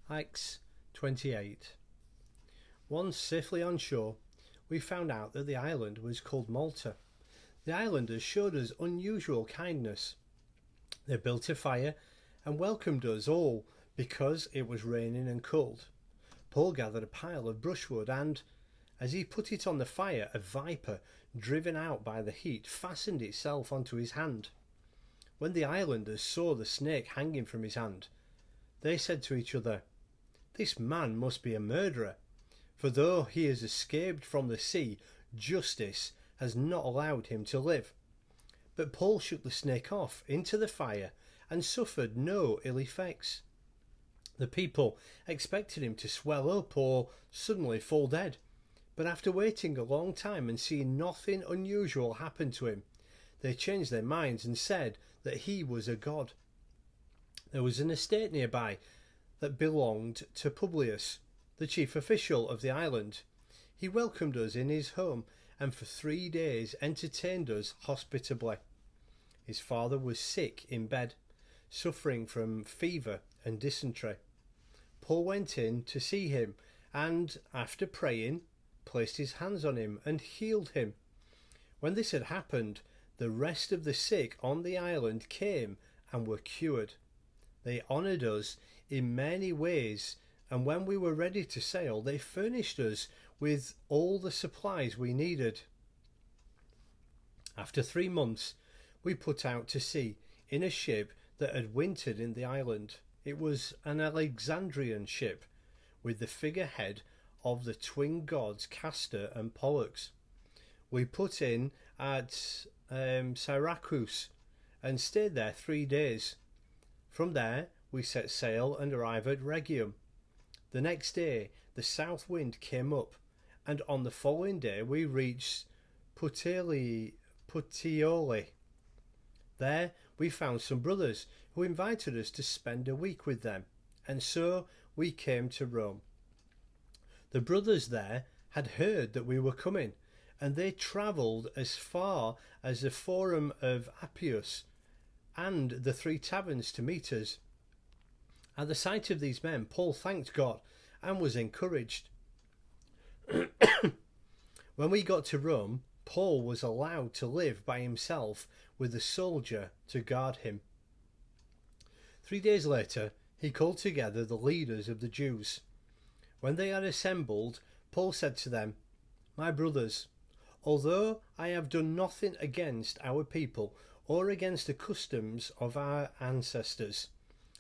Acts 28. Once safely on shore, we found out that the island was called Malta. The islanders showed us unusual kindness. They built a fire and welcomed us all because it was raining and cold. Paul gathered a pile of brushwood and, as he put it on the fire, a viper, driven out by the heat, fastened itself onto his hand. When the islanders saw the snake hanging from his hand, they said to each other, "This man must be a murderer, for though he has escaped from the sea, justice has not allowed him to live." But Paul shook the snake off into the fire and suffered no ill effects. The people expected him to swell up or suddenly fall dead, but after waiting a long time and seeing nothing unusual happen to him, they changed their minds and said that he was a god. There was an estate nearby that belonged to Publius, the chief official of the island. He welcomed us in his home and for 3 days entertained us hospitably. His father was sick in bed, suffering from fever and dysentery. Paul went in to see him and, after praying, placed his hands on him and healed him. When this had happened, the rest of the sick on the island came and were cured. They honoured us in many ways, and when we were ready to sail, they furnished us with all the supplies we needed. After 3 months, we put out to sea in a ship that had wintered in the island. It was an Alexandrian ship with the figurehead of the twin gods Castor and Pollux. We put in at Syracuse and stayed there 3 days. From there we set sail and arrived at Rhegium. The next day the south wind came up, and on the following day we reached Puteoli. There we found some brothers who invited us to spend a week with them, and so we came to Rome. The brothers there had heard that we were coming, and they travelled as far as the Forum of Appius and the Three Taverns to meet us. At the sight of these men, Paul thanked God and was encouraged. When we got to Rome, Paul was allowed to live by himself with a soldier to guard him. 3 days later, he called together the leaders of the Jews. When they had assembled, Paul said to them, "My brothers, although I have done nothing against our people or against the customs of our ancestors,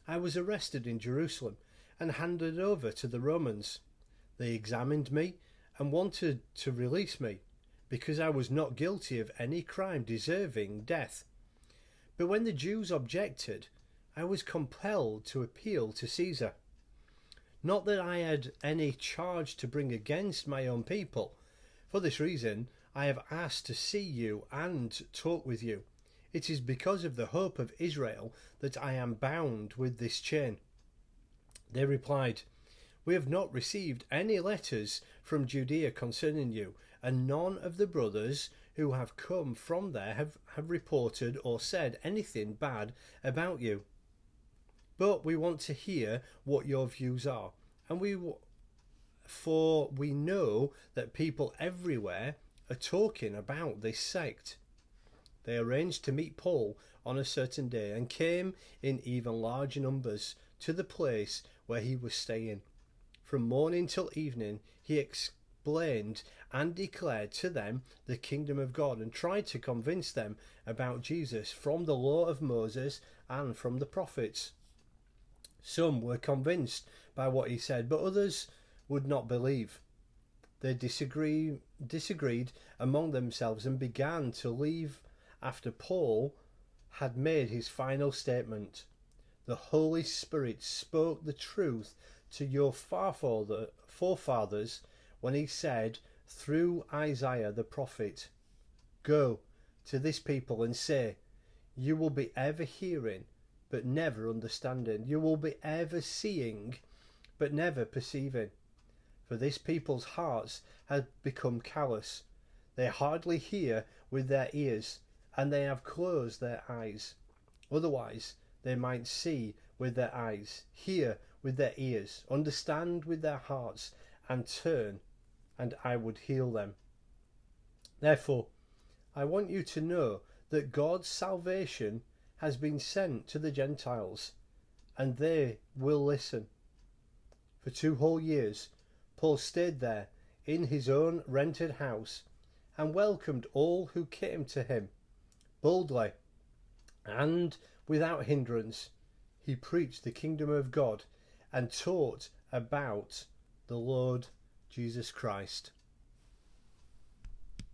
I was arrested in Jerusalem and handed over to the Romans. They examined me and wanted to release me, because I was not guilty of any crime deserving death. But when the Jews objected, I was compelled to appeal to Caesar. Not that I had any charge to bring against my own people. For this reason, I have asked to see you and talk with you. It is because of the hope of Israel that I am bound with this chain." They replied, "We have not received any letters from Judea concerning you, and none of the brothers who have come from there have reported or said anything bad about you. But we want to hear what your views are, for we know that people everywhere are talking about this sect." They arranged to meet Paul on a certain day and came in even larger numbers to the place where he was staying. From morning till evening he explained and declared to them the kingdom of God and tried to convince them about Jesus from the law of Moses and from the prophets. Some were convinced by what he said, but others would not believe. They disagreed among themselves and began to leave after Paul had made his final statement. "The Holy Spirit spoke the truth to your forefathers when he said through Isaiah the prophet, 'Go to this people and say, you will be ever hearing but never understanding. You will be ever seeing but never perceiving. For this people's hearts have become callous. They hardly hear with their ears, and they have closed their eyes. Otherwise they might see with their eyes, hear with their ears, understand with their hearts, and turn, and I would heal them. Therefore, I want you to know that God's salvation has been sent to the Gentiles, and they will listen. For 2 whole years, Paul stayed there in his own rented house and welcomed all who came to him. Boldly and without hindrance, he preached the kingdom of God and taught about the Lord Jesus Christ.